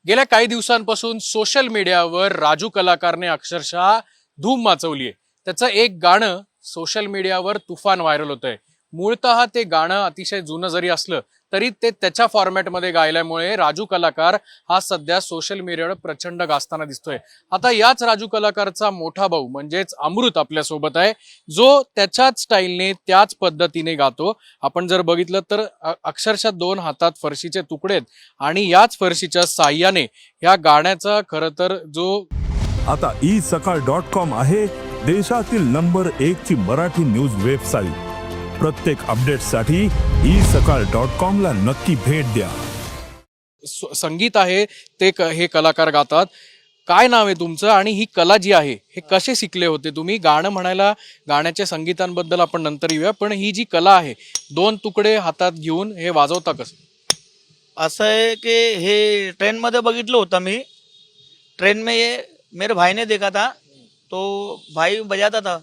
गेल्या काही दिवसांपासून सोशल मीडियावर राजू कलाकारने अक्षरशः धूम माचवली आहे. त्याचं एक गाणं सोशल मीडियावर तुफान व्हायरल होतंय. मूळतः ते गाणं अतिशय जुनं जरी असलं तरी ते त्याच्या फॉर्मॅटमध्ये गायल्यामुळे राजू कलाकार हा सध्या सोशल मीडियावर प्रचंड गाजताना दिसतोय. आता याच राजू कलाकारचा मोठा भाऊ म्हणजेच अमृत आपल्या सोबत आहे, जो त्याच्याच स्टाईलने त्याच पद्धतीने गातो. आपण जर बघितलं तर अक्षरशः दोन हातात फरशीचे तुकडे आहेत आणि याच फरशीच्या साह्याने या गाण्याचा खरं तर जो आता isakal.com आहे देशातील नंबर 1 ची मराठी न्यूज वेबसाईट. प्रत्येक अपडेटसाठी isakal.com ला नक्की भेट द्या. संगीत आहे ते हे कलाकार गातात. काय नाव आहे तुमचं आणि ही कला जी आहे हे कसे शिकले होते तुम्ही? गाणं म्हणायला गाण्याच्या संगीतांबद्दल आपण नंतर येऊया, पण ही जी कला आहे दोन तुकडे हातात घेऊन हे वाजवता कसं? असं है कि हे ट्रेन में बघितलं होता मी. ट्रेन में ये मेरे भाई ने देखा था, तो भाई बजाता था,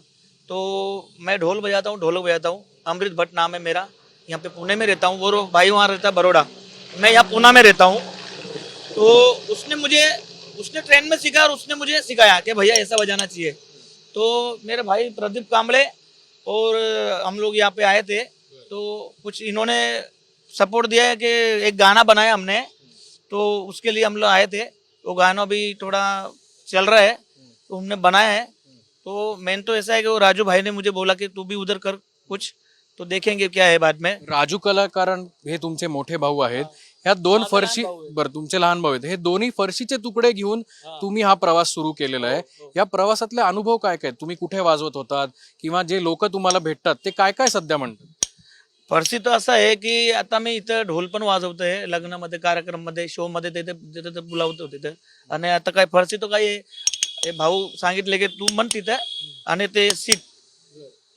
तो मैं ढोल बजाता हूँ, ढोलक बजाता हूँ. अमृत भट्ट नाम है मेरा, यहाँ पे पुणे में रहता हूँ. वो भाई वहाँ रहता है बड़ौदा, मैं यहाँ पूना में रहता हूँ. तो उसने ट्रेन में सीखा और उसने मुझे सिखाया कि भैया ऐसा बजाना चाहिए. तो मेरे भाई प्रदीप कांबळे और हम लोग यहाँ पे आए थे, तो कुछ इन्होंने सपोर्ट दिया है कि एक गाना बनाया हमने, तो उसके लिए हम लोग आए थे. वो गाना भी थोड़ा चल रहा है, तो हमने बनाया है. तो मेन तो ऐसा है कि वो राजू भाई ने मुझे बोला कि तू भी उधर कर कुछ, तो देखेंगे क्या है बाद में. राजू कलाकार हे तुमचे मोठे भाऊ आहेत. ह्या दोन फरशी बरं तुमचे लहान भाऊ आहेत. हे दोन्ही फरशीचे तुकडे घेऊन तुम्ही हा प्रवास सुरू केलेला आहे. या प्रवासातले अनुभव काय काय? तुम्ही कुठे वाजवत होतात किंवा जे लोक तुम्हाला भेटतात ते काय काय सध्या म्हणतात? फरशी तो असं आहे की आता मी इथं ढोल पण वाजवतोय, लग्नामध्ये, कार्यक्रममध्ये, शो मध्ये, तिथे बोलावतो तिथं. आणि आता काय फरशी तो काय हे भाऊ सांगितले की तू म्हण तिथं आणि ते सीट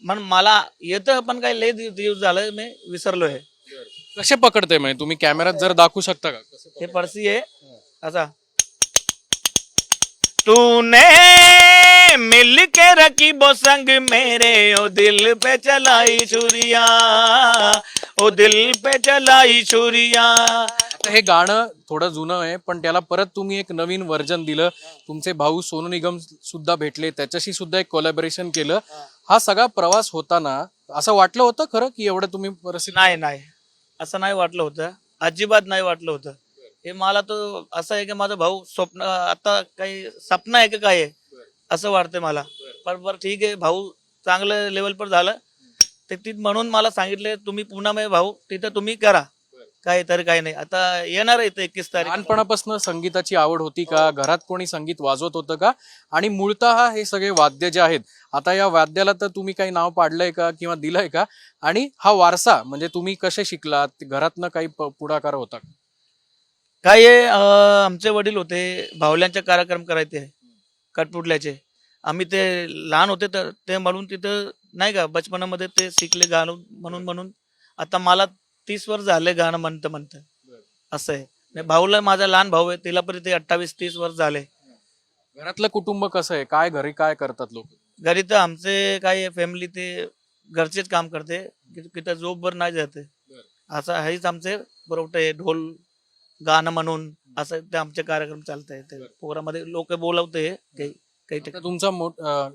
म्हण. मला येतं पण काय लय दिवस झालं मी विसरलोय. कसे पकडते म्हणजे तुम्ही कॅमेऱ्यात जर दाखवू शकता का? हे फरशी आहे असा. तूने मिल के रखी वो संग मेरे, ओ दिल पे चलाई छुरिया, ओ दिल पे चलाई छुरिया. आता हे गाणं थोडं जुनं आहे, पण त्याला परत तुम्ही एक नवीन व्हर्जन दिलं. तुमचे भाऊ सोनू निगम सुद्धा भेटले, त्याच्याशी सुद्धा एक कोलॅबोरेशन केलं. हा सगळा प्रवास होताना असं वाटलं होतं खरं की एवढं तुम्ही नाही नाही असं नाही वाटलं होतं, अजिबात नाही वाटलं होतं. हे मला तर असं आहे की माझा भाऊ स्वप्न आता काही स्वप्न आहे की काय आहे असं वाटतंय मला. बरोबर ठीक आहे, भाऊ चांगलं लेवल पर झालं ते म्हणून मला सांगितले तुम्ही पुन्हा मध्ये भाऊ तिथं तुम्ही करा काय तर काही नाही. आता येणार आहे 21 तारीख. लहानपणापासून संगीताची आवड होती का? घरात कोणी संगीत वाजवत होतं का? आणि मूळतः हे सगळे वाद्य जे आहेत, आता या वाद्याला तर तुम्ही काही नाव पाडलंय का किंवा दिलंय का? आणि हा वारसा म्हणजे तुम्ही कसे शिकलात? घरातनं काही पुढाकार होता का? काय आमचे वडील होते, भावल्यांचे कार्यक्रम करायचे कटपुटल्याचे. आम्ही ते लहान होते तर ते म्हणून तिथं नाही का बचपनामध्ये ते शिकले गाणं म्हणून आता मला 30 वर्ष झाले गाणं म्हणतं असं आहे. भाऊला माझा लहान भाऊ आहे, तिला पण ते 28-30 वर्ष झाले. घरातलं कुटुंब कसं आहे? काय घरी काय करतात लोक? घरी तर आमचे काय फॅमिली ते घरचेच काम करते, तिथं जॉबवर नाही जाते. असं हेच आमचे बरोबर ढोल गाणं म्हणून असं ते आमचे कार्यक्रम चालत आहे. ते प्रोग्राममध्ये लोक बोलवते काही तुमचा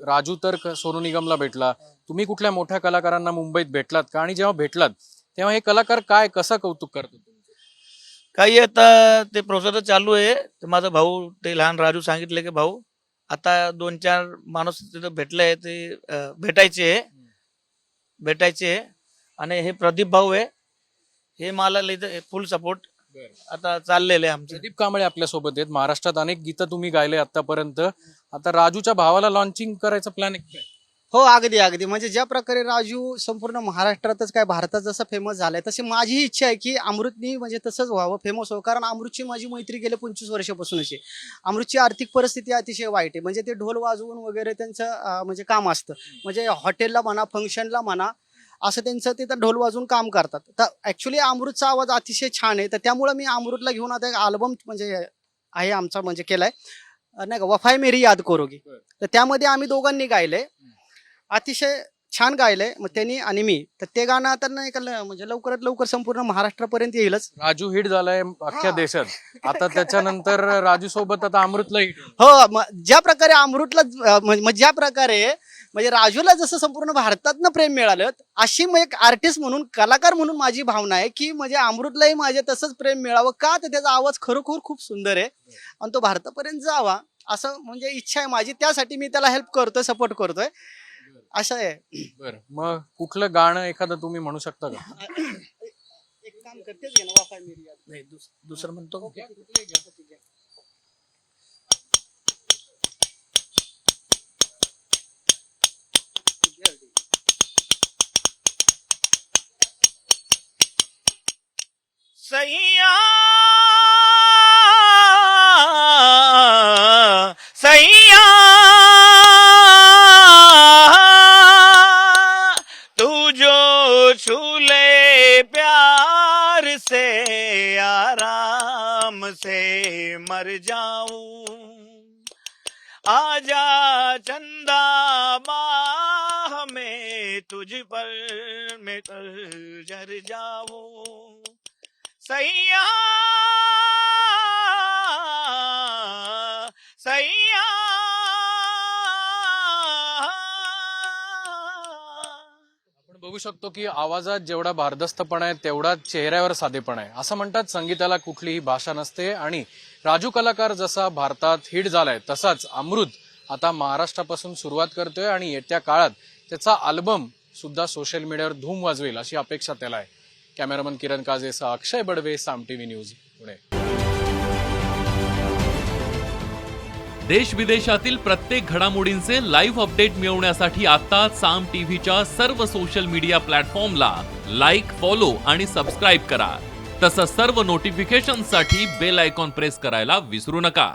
राजू तर सोनू निगमला भेटला, तुम्ही कुठल्या मोठ्या कलाकारांना मुंबईत भेटलात का? आणि जेव्हा भेटलात तेव्हा हे कलाकार काय कसं कौतुक करतात? काही आता ते प्रोसेस चालू आहे. तर माझा भाऊ ते लहान राजू सांगितले की भाऊ आता 2-4 माणूस तिथं भेटले, ते भेटायचे. आणि हे प्रदीप भाऊ आहे, हे मला फुल सपोर्ट आता चाललेलं आहे आमचं. प्रदीप कांबळे आपल्या सोबत आहेत. महाराष्ट्रात अनेक गीतं तुम्ही गायले आतापर्यंत. आता राजूच्या भावाला लॉन्चिंग करायचं प्लॅन आहे? हो, अगदी अगदी. म्हणजे ज्या प्रकारे राजू संपूर्ण महाराष्ट्रातच काय भारतात जसं फेमस झालाय, तशी माझी इच्छा आहे की अमृतनी म्हणजे तसंच व्हावं, फेमस व्हावं. कारण अमृतची माझी मैत्री गेल्या 25 वर्षापासून अशी. अमृतची आर्थिक परिस्थिती अतिशय वाईट आहे. म्हणजे ते ढोल वाजवून वगैरे त्यांचं म्हणजे काम असतं. म्हणजे हॉटेलला म्हणा, फंक्शनला म्हणा, असं त्यांचं तिथं ढोल वाजवून काम करतात. तर ॲक्च्युली अमृतचा आवाज अतिशय छान आहे. तर त्यामुळं मी अमृतला घेऊन आता एक अल्बम म्हणजे आहे आमचा म्हणजे केलाय नाही का, वफाय मेरी याद करोगी. तर त्यामध्ये आम्ही दोघांनी गायलंय. अतिशय छान गायलंय मग त्यांनी आणि मी तर ते गाणं आता नाही का म्हणजे लवकरात लवकर संपूर्ण महाराष्ट्रापर्यंत येईलच. राजू हिट झालाय अख्ख्या हा. देशात. आता त्याच्यानंतर राजू सोबत आता अमृतला हिट. हो ज्या प्रकारे अमृतला ज्या प्रकारे म्हणजे राजूला जसं संपूर्ण भारतातनं प्रेम मिळालं अशी मग एक आर्टिस्ट म्हणून कलाकार म्हणून माझी भावना आहे की म्हणजे अमृतलाही माझे तसंच प्रेम मिळावं का तर त्याचा आवाज खरोखर खूप सुंदर आहे आणि तो भारतापर्यंत जावा असं म्हणजे इच्छा आहे माझी. त्यासाठी मी त्याला हेल्प करतोय सपोर्ट करतोय असं आहे. बरं मग कुठलं गाणं एखादं तुम्ही म्हणू शकता का? एक काम करतेच घे ना वाफा मेरी याद. नाही दुसरं म्हणतो सैया सैया तू जो छूले प्यार से आराम से मर जाऊं आजा चंदा माह में तुझ पर मैं जर जाऊं सैया सैया आपण बघू शकतो की आवाजात जेवढा भारदस्तपणा आहे तेवढाच चेहऱ्यावर साधेपणा आहे. असं म्हणतात संगीताला कुठलीही भाषा नसते आणि राजू कलाकार जसा भारतात हिट झालाय तसाच अमृत आता महाराष्ट्रापासून सुरुवात करतोय आणि येत्या काळात त्याचा अल्बम सुद्धा सोशल मीडियावर धूम वाजवेल अशी अपेक्षा त्याला आहे. कॅमेरामन किरण काजेसह अक्षय बडवे, साम टीव्ही न्यूज, पुणे. देश विदेशातील प्रत्येक घडामोडींचे लाईव्ह अपडेट मिळवण्यासाठी आता साम टीव्हीच्या सर्व सोशल मीडिया प्लॅटफॉर्मला लाईक, फॉलो आणि सबस्क्राईब करा. तसंच सर्व नोटिफिकेशनसाठी बेल आयकॉन प्रेस करायला विसरू नका.